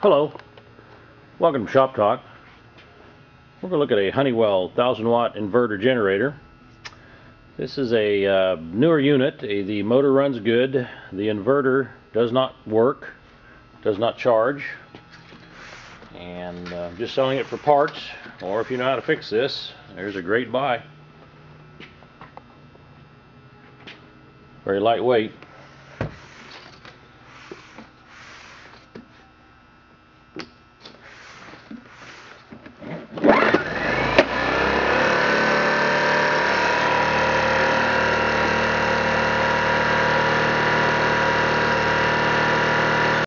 Hello, welcome to Shop Talk. We're going to look at a Honeywell 1000-watt inverter generator. This is a newer unit. The motor runs good. The inverter does not work, does not charge. And I'm just selling it for parts, or if you know how to fix this, there's a great buy. Very lightweight.